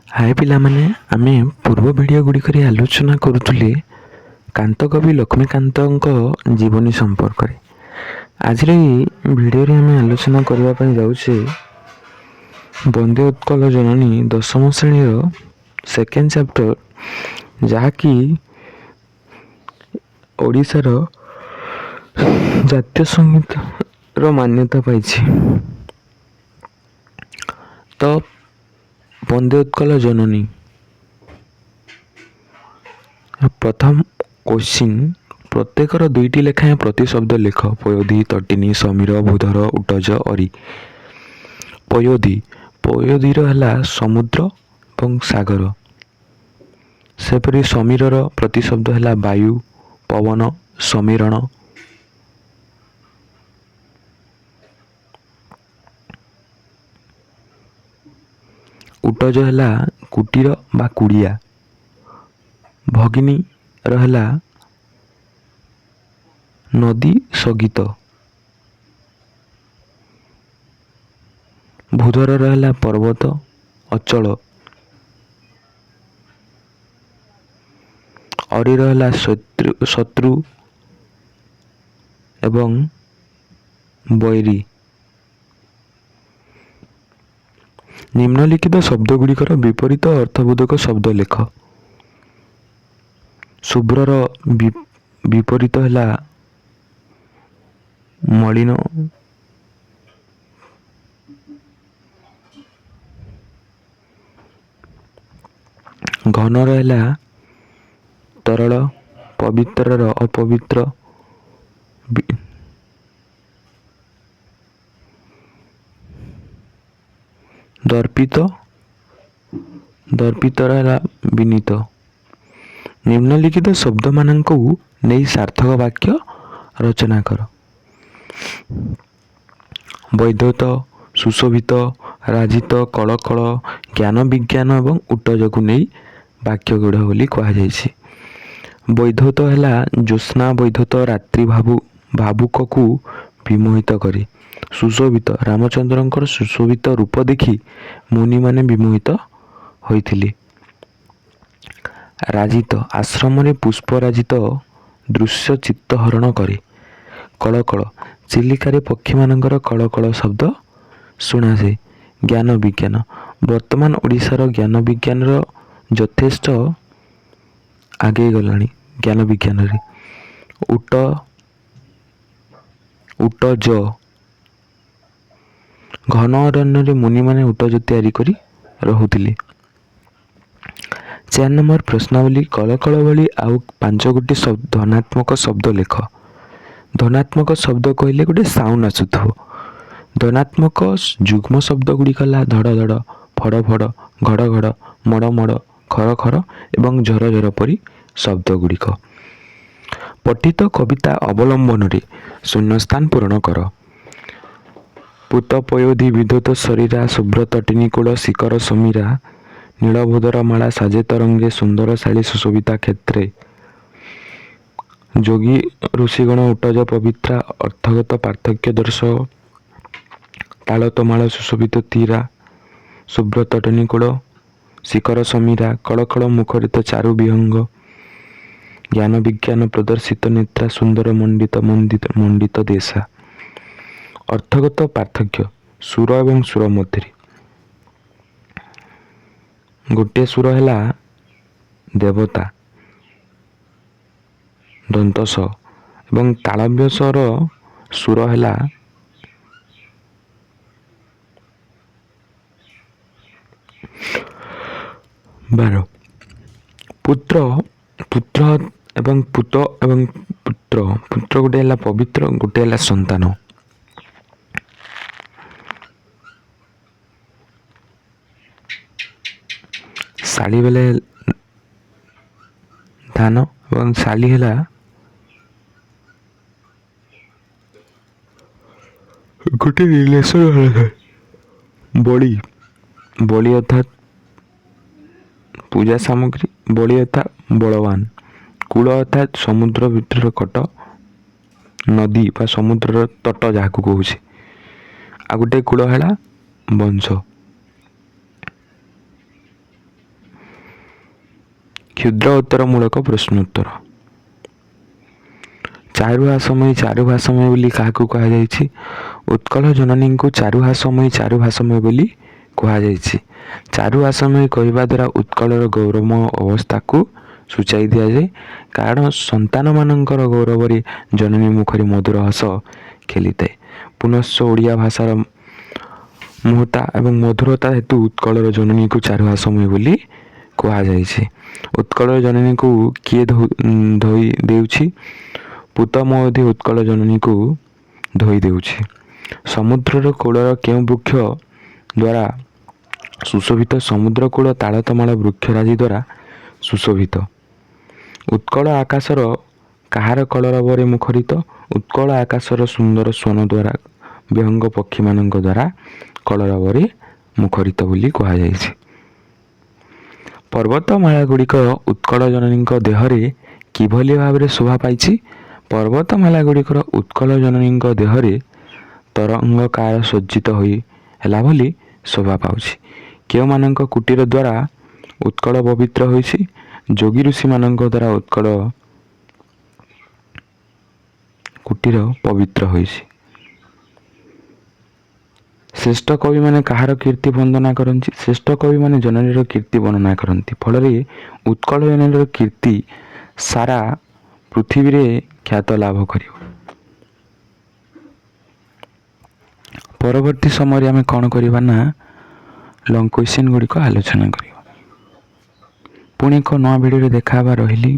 ହାଏ ପିଲାମାନେ, ଆମେ ପୂର୍ବ ଭିଡ଼ିଓ ଗୁଡ଼ିକରେ ଆଲୋଚନା କରୁଥିଲେ କାନ୍ତକବି ଲକ୍ଷ୍ମୀକାନ୍ତଙ୍କ ଜୀବନୀ ସମ୍ପର୍କରେ। ଆଜିର ଏହି ଭିଡ଼ିଓରେ ଆମେ ଆଲୋଚନା କରିବା ପାଇଁ ଯାଉଛେ ବନ୍ଦେ ଉତ୍କଳ ଜନନୀ ଦଶମ ଶ୍ରେଣୀର ସେକେଣ୍ଡ ଚାପ୍ଟର, ଯାହାକି ଓଡ଼ିଶାର ଜାତୀୟ ସଙ୍ଗୀତର ମାନ୍ୟତା ପାଇଛି। ତ ବନ୍ଦେ ଉତ୍କଳ ଜନନୀ ପ୍ରଥମ କୋଶ୍ଚିନ୍, ପ୍ରତ୍ୟେକର ଦୁଇଟି ଲେଖାଏଁ ପ୍ରତିଶବ୍ଦ ଲେଖ। ପୟୋଧି, ତଟିନୀ, ସମୀର, ଭୂଧର, ଉଟଜ, ଅରି। ପୟୋଧି, ପୟୋଧିର ହେଲା ସମୁଦ୍ର ଏବଂ ସାଗର। ସେପରି ସମୀରର ପ୍ରତିଶବ୍ଦ ହେଲା ବାୟୁ, ପବନ, ସମୀରଣ। ଉଟଜ ହେଲା କୁଟୀର ବା କୁଡ଼ିଆ। ଭଗିନୀର ହେଲା ନଦୀ ସଗୀତ। ଭୂଧରର ହେଲା ପର୍ବତ, ଅଚଳ। ଅରିର ହେଲା ଶତ୍ରୁ ଏବଂ ବୈରୀ। ନିମ୍ନଲିଖିତ ଶବ୍ଦଗୁଡ଼ିକର ବିପରୀତ ଅର୍ଥବୋଧକ ଶବ୍ଦ ଲେଖ। ଶୁଭ୍ରର ବିପରୀତ ହେଲା ମଳିନ। ଘନର ହେଲା ତରଳ, ପବିତ୍ରର ଅପବିତ୍ର। ଦର୍ପିତର ହେଲା ବିନୀତ। ନିମ୍ନଲିଖିତ ଶବ୍ଦମାନଙ୍କୁ ନେଇ ସାର୍ଥକ ବାକ୍ୟ ରଚନା କର। ବୈଧତ, ସୁଶୋଭିତ, ରାଜିତ, କଳକଳ, ଜ୍ଞାନ ବିଜ୍ଞାନ ଏବଂ ଉଟଜକୁ ନେଇ ବାକ୍ୟ ଗଢ଼ ବୋଲି କୁହାଯାଇଛି। ବୈଧତ ହେଲା ଜ୍ୟୋତ୍ସ୍ନା ବୈଧତ ରାତ୍ରି ଭାବୁକକୁ ବିମୋହିତ କରେ। ସୁଶୋଭିତ, ରାମଚନ୍ଦ୍ରଙ୍କର ସୁଶୋଭିତ ରୂପ ଦେଖି ମୁନିମାନେ ବିମୋହିତ ହୋଇଥିଲେ। ରାଜିତ, ଆଶ୍ରମରେ ପୁଷ୍ପରାଜିତ ଦୃଶ୍ୟ ଚିତ୍ତହରଣ କରେ। କଳକଳ, ଚିଲିକାରେ ପକ୍ଷୀମାନଙ୍କର କଳକଳ ଶବ୍ଦ ଶୁଣାଯାଏ। ଜ୍ଞାନ ବିଜ୍ଞାନ, ବର୍ତ୍ତମାନ ଓଡ଼ିଶାର ଜ୍ଞାନ ବିଜ୍ଞାନର ଯଥେଷ୍ଟ ଆଗେଇ ଗଲାଣି ଜ୍ଞାନ ବିଜ୍ଞାନରେ। ଉଟଜ, ଘନ ଅରଣ୍ୟରେ ମୁନିମାନେ ଉଟଜ ତିଆରି କରି ରହୁଥିଲେ। 4 ନମ୍ବର ପ୍ରଶ୍ନାବଳୀ, କଳକଳ ଭଳି ଆଉ 5 ଗୋଟି ଧନାତ୍ମକ ଶବ୍ଦ ଲେଖ। ଧନାତ୍ମକ ଶବ୍ଦ କହିଲେ ଗୋଟେ ସାଉଣ୍ଡ ଆସୁଥିବ। ଧନାତ୍ମକ ଯୁଗ୍ମ ଶବ୍ଦ ଗୁଡ଼ିକ ହେଲା ଧଡ଼ ଧଡ଼, ଫଡ଼ ଫଡ଼, ଘଡ଼ ଘଡ଼, ମଡ଼ ମଡ଼, ଖର ଖର ଏବଂ ଝର ଝର ପରି ଶବ୍ଦ ଗୁଡ଼ିକ। ପଠିତ କବିତା ଅବଲମ୍ବନରେ ଶୂନ୍ୟସ୍ଥାନ ପୂରଣ କର। ପୂତ ପୟୋଧି ବିଧୌତ ଶରୀରା, ଶୁଭ୍ର ତଟିନୀ କୂଳ ଶିଖର ସମୀରା, ନୀଳଭୂଧର ମାଳା ସାଜେ ତରଙ୍ଗେ, ସୁନ୍ଦର ଶାଳୀ ସୁଶୋଭିତା କ୍ଷେତ୍ରେ। ଯୋଗୀ ଋଷିଗଣ ଉଟଜ ପବିତ୍ରା, ଅର୍ଥଗତ ପାର୍ଥକ୍ୟ ଦର୍ଶାଅ। ତାଳ ତମାଳ ସୁଶୋଭିତ ତୀରା, ଶୁଭ୍ର ତଟିନୀ କୂଳ ଶିଖର ସମୀରା, କଳକଳ ମୁଖରିତ ଚାରୁ ବିହଙ୍ଗ। ଜ୍ଞାନ ବିଜ୍ଞାନ ପ୍ରଦର୍ଶିତ ନେତ୍ରା, ସୁନ୍ଦର ମଣ୍ଡିତ ଦେଶା। ଅର୍ଥଗତ ପାର୍ଥକ୍ୟ, ସୁର ଏବଂ ସୁର ମଧ୍ୟରେ। ଗୋଟିଏ ସୁର ହେଲା ଦେବତା ଦନ୍ତ ସ ଏବଂ ତାଳବ୍ୟ ସର ସୁର ହେଲା ବାର। ପୁତ୍ର ଏବଂ ପୁତ ଏବଂ ପୁତ୍ର ଗୋଟେ ହେଲା ପବିତ୍ର, ଗୋଟେ ହେଲା ସନ୍ତାନ। ଶାଳୀ ବେଲେ ଧାନ ଏବଂ ଶାଳୀ ହେଲା ଗୋଟେ ରିଲେସନ ରହିଥାଏ। ବଳି ଅର୍ଥାତ୍ ପୂଜା ସାମଗ୍ରୀ, ବଳି ଅର୍ଥାତ୍ ବଳବାନ। କୂଳ ଅର୍ଥାତ୍ ସମୁଦ୍ର ଭିତର କଟ, ନଦୀ ବା ସମୁଦ୍ରର ତଟ ଯାହାକୁ କହୁଛି। ଆଉ ଗୋଟେ କୂଳ ହେଲା ବଂଶ। କ୍ଷୁଦ୍ର ଉତ୍ତରମୂଳକ ପ୍ରଶ୍ନୋତ୍ତର। ଚାରୁହାସମୟୀ ଚାରୁଭାଷମୟୀ ବୋଲି କାହାକୁ କୁହାଯାଇଛି? ଉତ୍କଳ ଜନନୀଙ୍କୁ ଚାରୁଭାଷମୟୀ ବୋଲି କୁହାଯାଇଛି। ଚାରୁଭାଷମୟୀ କହିବା ଦ୍ୱାରା ଉତ୍କଳର ଗୌରବମୟ ଅବସ୍ଥାକୁ ସୂଚାଇ ଦିଆଯାଏ। କାରଣ ସନ୍ତାନମାନଙ୍କର ଗୌରବରେ ଜନନୀ ମୁଖରେ ମଧୁର ହସ ଖେଳିଥାଏ। ପୁନଶ୍ଚ ଓଡ଼ିଆ ଭାଷାର ମହତ୍ତା ଏବଂ ମଧୁରତା ହେତୁ ଉତ୍କଳର ଜନନୀକୁ ଚାରୁଭାଷମୟୀ ବୋଲି କୁହାଯାଇଛି। ଉତ୍କଳର ଜନନୀକୁ କିଏ ଧୋଇ ଦେଉଛି? ପୂତ ମୟୋଧି ଉତ୍କଳ ଜନନୀକୁ ଧୋଇ ଦେଉଛି। ସମୁଦ୍ରର କୂଳର କେଉଁ ବୃକ୍ଷ ଦ୍ୱାରା ସୁଶୋଭିତ? ସମୁଦ୍ରକୂଳ ତାଳତମାଳ ବୃକ୍ଷରାଜି ଦ୍ୱାରା ସୁଶୋଭିତ। ଉତ୍କଳ ଆକାଶର କାହାର କଳରବରେ ମୁଖରିତ? ଉତ୍କଳ ଆକାଶର ସୁନ୍ଦର ସ୍ୱନ ଦ୍ୱାରା ବିହଙ୍ଗ ପକ୍ଷୀମାନଙ୍କ ଦ୍ୱାରା କଳରବରେ ମୁଖରିତ ବୋଲି କୁହାଯାଇଛି। ପର୍ବତମାଳା ଗୁଡ଼ିକ ଉତ୍କଳ ଜନନୀଙ୍କ ଦେହରେ କିଭଳି ଭାବରେ ଶୋଭା ପାଇଛି? ପର୍ବତମାଳା ଗୁଡ଼ିକର ଉତ୍କଳ ଜନନୀଙ୍କ ଦେହରେ ତରଙ୍ଗକାର ସଜ୍ଜିତ ହୋଇ ହେଲା ଭଳି ଶୋଭା ପାଉଛି। କେଉଁମାନଙ୍କ କୁଟୀର ଦ୍ୱାରା ଉତ୍କଳ ପବିତ୍ର ହୋଇଛି? ଯୋଗୀ ଋଷିମାନଙ୍କ ଦ୍ୱାରା ଉତ୍କଳ କୁଟୀର ପବିତ୍ର ହୋଇଛି। ଶ୍ରେଷ୍ଠ କବିମାନେ କାହାର କୀର୍ତ୍ତି ବନ୍ଦନା କରନ୍ତି? ଶ୍ରେଷ୍ଠ କବିମାନେ ଜନନୀର କୀର୍ତ୍ତି ବର୍ଣ୍ଣନା କରନ୍ତି। ଫଳରେ ଉତ୍କଳ ଜନନୀର କୀର୍ତ୍ତି ସାରା ପୃଥିବୀରେ ଖ୍ୟାତ ଲାଭ କରିବ। ପରବର୍ତ୍ତୀ ସମୟରେ ଆମେ କ'ଣ କରିବା ନା ଲଙ୍ଗ୍ କ୍ୱେଶ୍ଚିନ୍ ଗୁଡ଼ିକ ଆଲୋଚନା କରିବା। ପୁଣି ଏକ ନୂଆ ଭିଡ଼ିଓରେ ଦେଖା ହେବା। ରହିଲି।